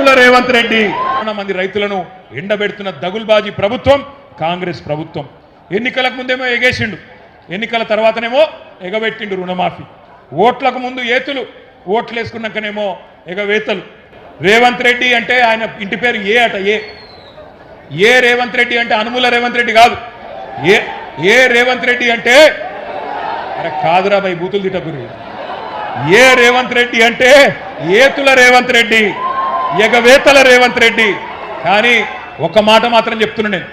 ఏతుల రేవంత్ రెడ్డి మంది రైతులను ఎండబెడుతున్న దగుల్బాజీ ప్రభుత్వం కాంగ్రెస్ ప్రభుత్వం. ఎన్నికలకు ముందేమో ఎగేసిండు, ఎన్నికల తర్వాతనేమో ఎగబెట్టిండు రుణమాఫీ. ఓట్లకు ముందు ఏతులు, ఓట్లు వేసుకున్నాకనేమో ఎగవేతలు. రేవంత్ రెడ్డి అంటే ఆయన ఇంటి పేరు ఏ అట, ఏ రేవంత్ రెడ్డి అంటే అనుమూల రేవంత్ రెడ్డి కాదు. ఏ రేవంత్ రెడ్డి అంటే అరే కాదురా భయ్ బూతులు తిట్టకురు. ఏ రేవంత్ రెడ్డి అంటే ఏతుల రేవంత్ రెడ్డి, ఎగవేతల రేవంత్ రెడ్డి. కానీ ఒక మాట మాత్రం చెప్తున్నా నేను,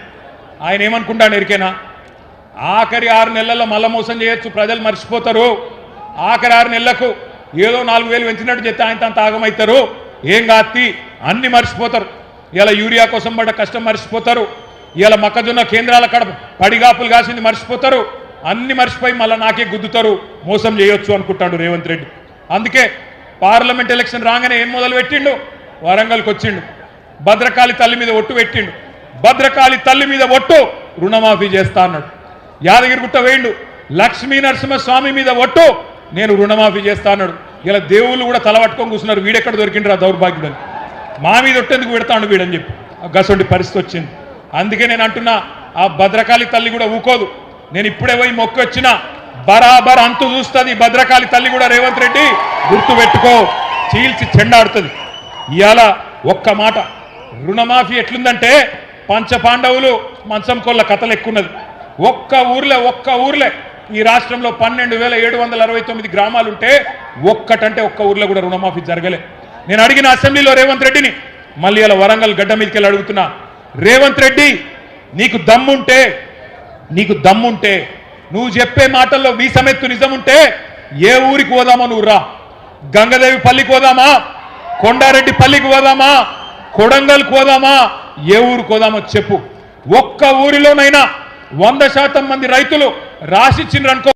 ఆయన ఏమనుకుంటాను ఎరికేనా, ఆఖరి 6 నెలల్లో మళ్ళా మోసం చేయొచ్చు, ప్రజలు మర్చిపోతారు. ఆఖరి 6 నెలలకు ఏదో 4,000 పెంచినట్టు చెప్తే ఆయన అంత ఆగమవుతారు, ఏం కాత్తి అన్ని మర్చిపోతారు. ఇలా యూరియా కోసం పడ్డ కష్టం మర్చిపోతారు, ఇలా మొక్కజొన్న కేంద్రాల కడ పడిగాపులు కాసింది మర్చిపోతారు, అన్ని మర్చిపోయి మళ్ళీ నాకే గుద్దుతారు, మోసం చేయొచ్చు అనుకుంటాడు రేవంత్ రెడ్డి. అందుకే పార్లమెంట్ ఎలక్షన్ రాగానే ఏం మొదలు పెట్టిండు, వరంగల్కి వచ్చిండు, భద్రకాళి తల్లి మీద ఒట్టు పెట్టిండు. భద్రకాళి తల్లి మీద ఒట్టు రుణమాఫీ చేస్తా అన్నాడు. యాదగిరిగుట్ట వేయిండు, లక్ష్మీ నరసింహస్వామి మీద ఒట్టు నేను రుణమాఫీ చేస్తా అన్నాడు. ఇలా దేవుళ్ళు కూడా తలపట్టుకొని కూర్చున్నారు, వీడెక్కడ దొరికిండ్రా దౌర్భాగ్యుడని, మా మీద ఒట్టెందుకు పెడతాడు వీడని చెప్పి గసంటి పరిస్థితి వచ్చింది. అందుకే నేను అంటున్నా, ఆ భద్రకాళి తల్లి కూడా ఊకోదు. నేను ఇప్పుడే పోయి మొక్కు వచ్చిన బరాబర్ అంతు చూస్తుంది భద్రకాళి తల్లి కూడా. రేవంత్ రెడ్డి గుర్తు పెట్టుకో, చీల్చి చెండాడుతుంది. ఇవాళ ఒక్క మాట, రుణమాఫీ ఎట్లుందంటే పంచపాండవులు మంచం కొల్ల కథలు ఎక్కున్నది. ఒక్క ఊర్లే ఈ రాష్ట్రంలో 12,769 గ్రామాలుంటే ఒక్కటంటే ఒక్క ఊర్లో కూడా రుణమాఫీ జరగలే. నేను అడిగిన అసెంబ్లీలో రేవంత్ రెడ్డిని, మళ్ళీ ఇలా వరంగల్ గడ్డ మీదకి వెళ్ళి అడుగుతున్నా, రేవంత్ రెడ్డి నీకు దమ్ముంటే నువ్వు చెప్పే మాటల్లో వీసమెత్తు నిజముంటే ఏ ఊరికి పోదామో నువ్వు రా. గంగదేవి పల్లికి పోదామా, కొండారెడ్డి పల్లికి పోదామా, కొడంగల్కి పోదామా, ఏ ఊరికి పోదామో చెప్పు. ఒక్క ఊరిలోనైనా 100% మంది రైతులు రాసిచ్చినరనుకో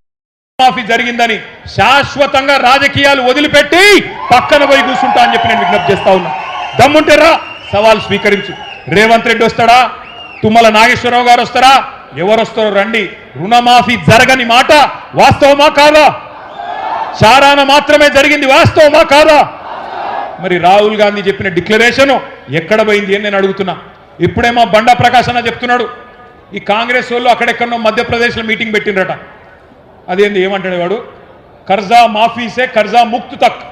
మాఫీ జరిగిందని శాశ్వతంగా రాజకీయాలు వదిలిపెట్టి పక్కన పోయి కూర్చుంటా అని చెప్పి నేను విజ్ఞప్తి చేస్తా ఉన్నా. దమ్ముంటే రా, సవాల్ స్వీకరించు. రేవంత్ రెడ్డి వస్తాడా, తుమ్మల నాగేశ్వరరావు గారు వస్తారా, ఎవరు వస్తారో రండి. రుణమాఫీ జరగని మాట వాస్తవమా కాదా? చారాన మాత్రమే జరిగింది, వాస్తవమా కాదా? మరి రాహుల్ గాంధీ చెప్పిన డిక్లరేషన్ ఎక్కడ పోయింది అని నేను అడుగుతున్నా. ఇప్పుడేమో బండా ప్రకాశ్ అన్న చెప్తున్నాడు, ఈ కాంగ్రెస్ వాళ్ళు అక్కడెక్కడో మధ్యప్రదేశ్లో మీటింగ్ పెట్టిండ్రట. అదేంది ఏమంటాడు వాడు, కర్జా మాఫీసే కర్జా ముక్తు తక్,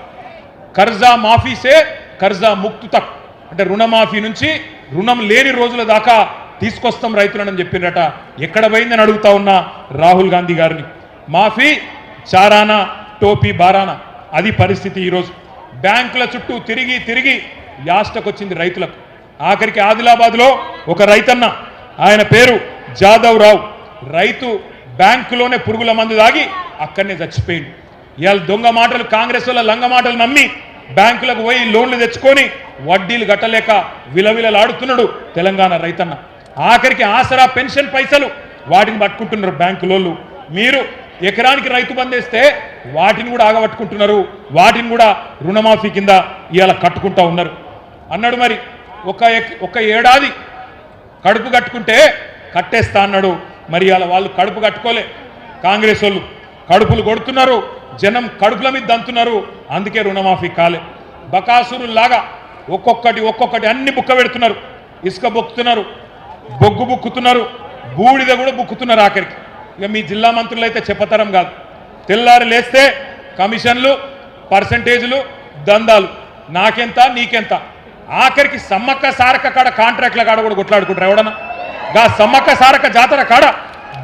కర్జా మాఫీసే కర్జా ముక్తు తక్ అంటే రుణమాఫీ నుంచి రుణం లేని రోజుల దాకా తీసుకొస్తాం రైతులని చెప్పిండ్రట. ఎక్కడ పోయిందని అడుగుతా ఉన్నా రాహుల్ గాంధీ గారిని. మాఫీ చారానా టోపీ బారానా, అది పరిస్థితి ఈరోజు. బ్యాంకుల చుట్టూ తిరిగి యాస్టకొచ్చింది రైతులకు. ఆఖరికి ఆదిలాబాద్లో ఒక రైతన్న, ఆయన పేరు జాదవ్ రావు, రైతు బ్యాంకులోనే పురుగుల మందు దాగి అక్కడనే చచ్చిపోయింది. ఇవాళ దొంగ మాటలు, కాంగ్రెస్ వాళ్ళ లంగ మాటలు నమ్మి బ్యాంకులకు పోయి లోన్లు తెచ్చుకొని వడ్డీలు కట్టలేక విలవిలలాడుతున్నాడు తెలంగాణ రైతన్న. ఆఖరికి ఆసరా పెన్షన్ పైసలు వాటిని పట్టుకుంటున్నారు బ్యాంకులోళ్ళు. మీరు ఎకరానికి రైతు బందేస్తే వాటిని కూడా ఆగబట్టుకుంటున్నారు, వాటిని కూడా రుణమాఫీ కింద ఇవాళ కట్టుకుంటా ఉన్నారు అన్నాడు. మరి ఒక ఏడాది కడుపు కట్టుకుంటే కట్టేస్తా అన్నాడు. మరి ఇవాళ వాళ్ళు కడుపు కట్టుకోలే, కాంగ్రెస్ వాళ్ళు కడుపులు కొడుతున్నారు, జనం కడుపుల మీద దంతున్నారు. అందుకే రుణమాఫీ కాలే. బకాసురులాగా ఒక్కొక్కటి అన్ని బుక్క పెడుతున్నారు. ఇసుక బొక్కుతున్నారు, బొగ్గు బుక్కుతున్నారు, బూడిద కూడా బుక్కుతున్నారు. ఆఖరికి ఇక మీ జిల్లా మంత్రులు అయితే చెప్పతరం కాదు. తెల్లారి లేస్తే కమిషన్లు, పర్సంటేజీలు, దందాలు, నాకెంత నీకెంత. ఆఖరికి సమ్మక్క సారక్క కాడ కాంట్రాక్ట్ల కాడ కూడా కొట్లాడుకుంటారు ఎవడన్నా. గా సమ్మక్క సారక్క జాతర కాడ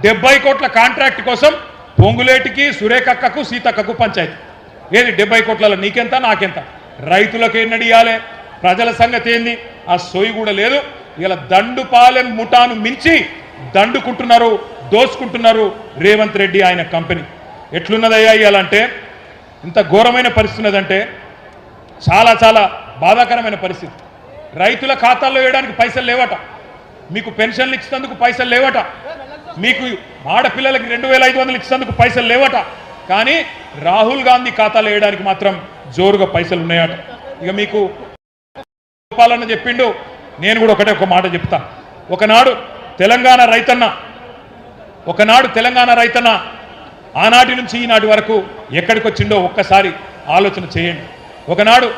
70 కోట్ల కాంట్రాక్ట్ కోసం పొంగులేటికి, సురేఖక్కకు, సీతక్కకు పంచాయతీ. ఏది 70 కోట్లలో నీకెంత నాకెంత, రైతులకు ఎన్నడియాలే, ప్రజల సంగతి ఏంది, ఆ సోయి కూడా లేదు. ఇలా దండుపాలెం ముఠాను మించి దండుకుంటున్నారు, దోచుకుంటున్నారు రేవంత్ రెడ్డి ఆయన కంపెనీ. ఎట్లున్నదయ్యా ఇయాలంటే, ఇంత ఘోరమైన పరిస్థితి ఉన్నదంటే చాలా బాధాకరమైన పరిస్థితి. రైతుల ఖాతాల్లో వేయడానికి పైసలు లేవట, మీకు పెన్షన్లు ఇచ్చినందుకు పైసలు లేవట, మీకు ఆడపిల్లలకి 2,500 ఇచ్చినందుకు పైసలు లేవట. కానీ రాహుల్ గాంధీ ఖాతాలో వేయడానికి మాత్రం జోరుగా పైసలు ఉన్నాయట. ఇక మీకు చెప్పాలని చెప్పిండు, నేను కూడా ఒక మాట చెప్తా. ఒకనాడు తెలంగాణ రైతన్న ఆనాటి నుంచి ఈనాటి వరకు ఎక్కడికి వచ్చిండో ఒక్కసారి ఆలోచన చేయండి. ఒకనాడు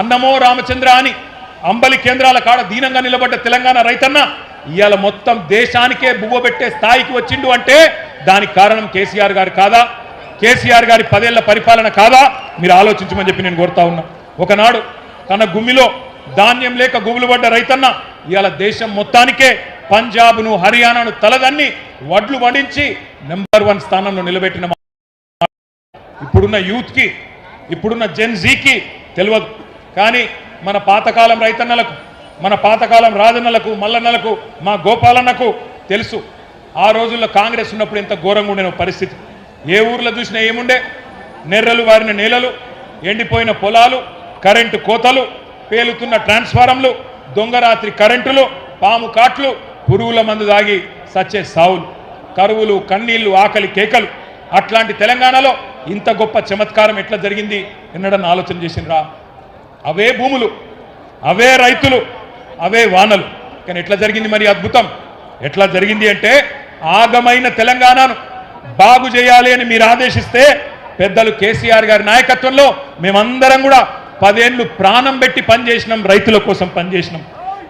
అన్నమో రామచంద్ర అని అంబలి కేంద్రాల కాడ దీనంగా నిలబడ్డ తెలంగాణ రైతన్న ఇవాళ మొత్తం దేశానికే బువ్వ పెట్టే స్థాయికి వచ్చిండు అంటే దానికి కారణం కేసీఆర్ గారు కాదా? కేసీఆర్ గారి 10 ఏళ్ల పరిపాలన కాదా? మీరు ఆలోచించమని చెప్పి నేను కోరుతా ఉన్నా. ఒకనాడు తన గుమ్మిలో ధాన్యం లేక గుబులు పడ్డ రైతన్న ఇవాళ దేశం మొత్తానికే పంజాబ్ను హర్యానాను తలదన్ని వడ్లు పండించి నెంబర్ 1 స్థానంలో నిలబెట్టిన ఇప్పుడున్న యూత్కి, ఇప్పుడున్న జెన్జీకి తెలియదు. కానీ మన పాతకాలం రైతన్నలకు, మన పాతకాలం రాజన్నలకు, మల్లన్నలకు, మా గోపాలన్నకు తెలుసు. ఆ రోజుల్లో కాంగ్రెస్ ఉన్నప్పుడు ఎంత ఘోరంగా ఉండే పరిస్థితి. ఏ ఊర్లో చూసినా ఏముండే? నెర్రలు వారిన నేలలు, ఎండిపోయిన పొలాలు, కరెంటు కోతలు, పేలుతున్న ట్రాన్స్ఫారంలు, దొంగరాత్రి కరెంటులు, పాము కాట్లు, పురుగుల మందు దాగి సచ్చే సావులు, కరువులు, కన్నీళ్లు, ఆకలి కేకలు. అట్లాంటి తెలంగాణలో ఇంత గొప్ప చమత్కారం ఎట్లా జరిగింది ఎన్నడన్నా ఆలోచన చేసిండ్రా? అవే భూములు, అవే రైతులు, అవే వానలు. కానీ ఎట్లా జరిగింది మరి అద్భుతం? ఎట్లా జరిగింది అంటే ఆగమైన తెలంగాణను బాగు చేయాలి అని మీరు ఆదేశిస్తే పెద్దలు కేసీఆర్ గారి నాయకత్వంలో మేమందరం కూడా 10 ఏళ్ళు ప్రాణం పెట్టి పనిచేసినాం, రైతుల కోసం పనిచేసినాం.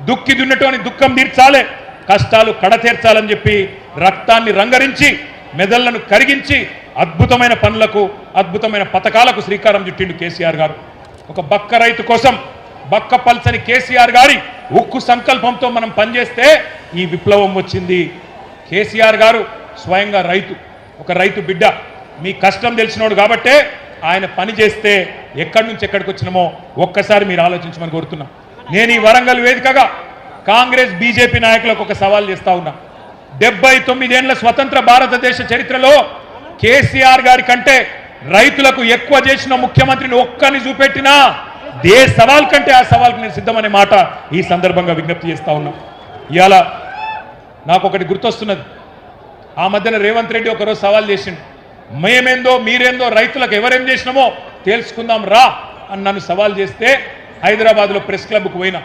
దుక్కి దున్నటోని దుఃఖం తీర్చాలి, కష్టాలు కడతీర్చాలని చెప్పి రక్తాన్ని రంగరించి మెదళ్లను కరిగించి అద్భుతమైన పనులకు, అద్భుతమైన పథకాలకు శ్రీకారం చుట్టిండు కేసీఆర్ గారు. ఒక బక్క రైతు కోసం బక్క పల్చని కేసీఆర్ గారి ఉక్కు సంకల్పంతో మనం పనిచేస్తే ఈ విప్లవం వచ్చింది. కేసీఆర్ గారు స్వయంగా రైతు, ఒక రైతు బిడ్డ, మీ కష్టం తెలిసినోడు కాబట్టే ఆయన పని చేస్తే ఎక్కడి నుంచి ఎక్కడికి వచ్చినామో ఒక్కసారి మీరు ఆలోచించమని కోరుతున్నా. నేను ఈ వరంగల్ వేదికగా కాంగ్రెస్ బీజేపీ నాయకులకు ఒక సవాల్ చేస్తా ఉన్నా. 79 ఏళ్ల స్వతంత్ర భారతదేశ చరిత్రలో కేసీఆర్ గారి కంటే రైతులకు ఎక్కువ చేసిన ముఖ్యమంత్రిని ఒక్కని చూపెట్టినా ఏ సవాల్ కంటే ఆ సవాల్కి నేను సిద్ధమనే మాట ఈ సందర్భంగా విజ్ఞప్తి చేస్తా ఉన్నా. ఇవాళ నాకు ఒకటి గుర్తొస్తున్నది. ఆ మధ్యన రేవంత్ రెడ్డి ఒకరోజు సవాల్ చేసిండు. మేమేందో మీరేందో రైతులకు ఎవరేం చేసినామో తెలుసుకుందాం రా అని నన్ను సవాల్ చేస్తే హైదరాబాద్లో ప్రెస్ క్లబ్కు పోయినా.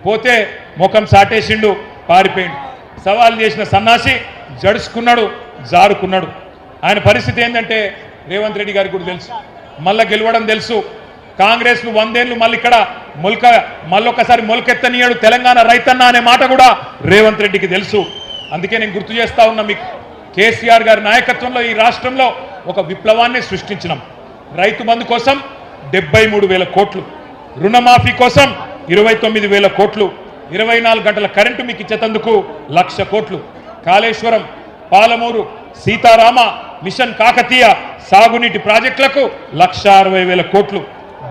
పోతే ముఖం సాటేసిండు, పారిపోయిండు. సవాల్ చేసిన సన్నాసి జడుచుకున్నాడు, జారుకున్నాడు. ఆయన పరిస్థితి ఏంటంటే రేవంత్ రెడ్డి గారికి కూడా తెలుసు, మళ్ళీ గెలవడం తెలుసు. కాంగ్రెస్ను 100 ఏళ్ళు మళ్ళీ ఇక్కడ మళ్ళొక్కసారి మొలకెత్తనీయడు తెలంగాణ రైతన్న అనే మాట కూడా రేవంత్ రెడ్డికి తెలుసు. అందుకే నేను గుర్తు చేస్తా ఉన్నా మీకు, కేసీఆర్ గారి నాయకత్వంలో ఈ రాష్ట్రంలో ఒక విప్లవాన్ని సృష్టించినాం. రైతు బంధు కోసం 73,000 కోట్లు, రుణమాఫీ కోసం 29,000 కోట్లు, 24 గంటల కరెంటు మీకు ఇచ్చేందుకు 1,00,000 కోట్లు, కాళేశ్వరం, పాలమూరు, సీతారామ, మిషన్ కాకతీయ సాగునీటి ప్రాజెక్టులకు 1,60,000 కోట్లు,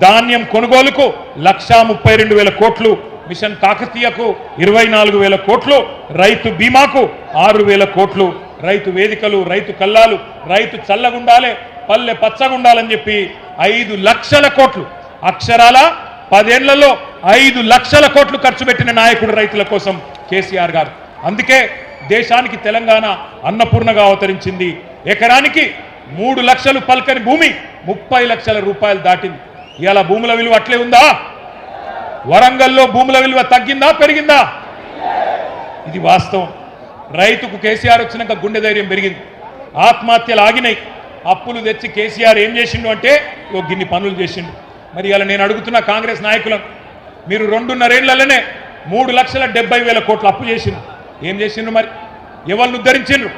ధాన్యం కొనుగోలుకు 1,32,000 కోట్లు, మిషన్ కాకతీయకు 24,000 కోట్లు, రైతు బీమాకు 6,000 కోట్లు, రైతు వేదికలు, రైతు కల్లాలు, రైతు చల్లగుండాలే, పల్లె పచ్చగుండాలని చెప్పి 5 లక్షల కోట్లు, అక్షరాల 10 ఏళ్లలో 5 లక్షల కోట్లు ఖర్చు పెట్టిన నాయకుడు రైతుల కోసం కేసీఆర్ గారు. అందుకే దేశానికి తెలంగాణ అన్నపూర్ణగా అవతరించింది. ఎకరానికి 3 లక్షలు పల్కని భూమి 30 లక్షల రూపాయలు దాటింది. ఇవాళ భూముల విలువ అట్లే ఉందా? వరంగల్లో భూముల విలువ తగ్గిందా, పెరిగిందా? ఇది వాస్తవం. రైతుకు కేసీఆర్ వచ్చినాక గుండె ధైర్యం పెరిగింది, ఆత్మహత్యలు ఆగినాయి. అప్పులు తెచ్చి కేసీఆర్ ఏం చేసిండు అంటే గిన్ని పనులు చేసిండు. మరి ఇలా నేను అడుగుతున్న కాంగ్రెస్ నాయకులను, మీరు 2.5 ఏళ్లలోనే 3,70,000 కోట్లు అప్పు చేసిండ్రు. ఏం చేసిండ్రు? మరి ఎవరిని ఉద్ధరించిండ్రు?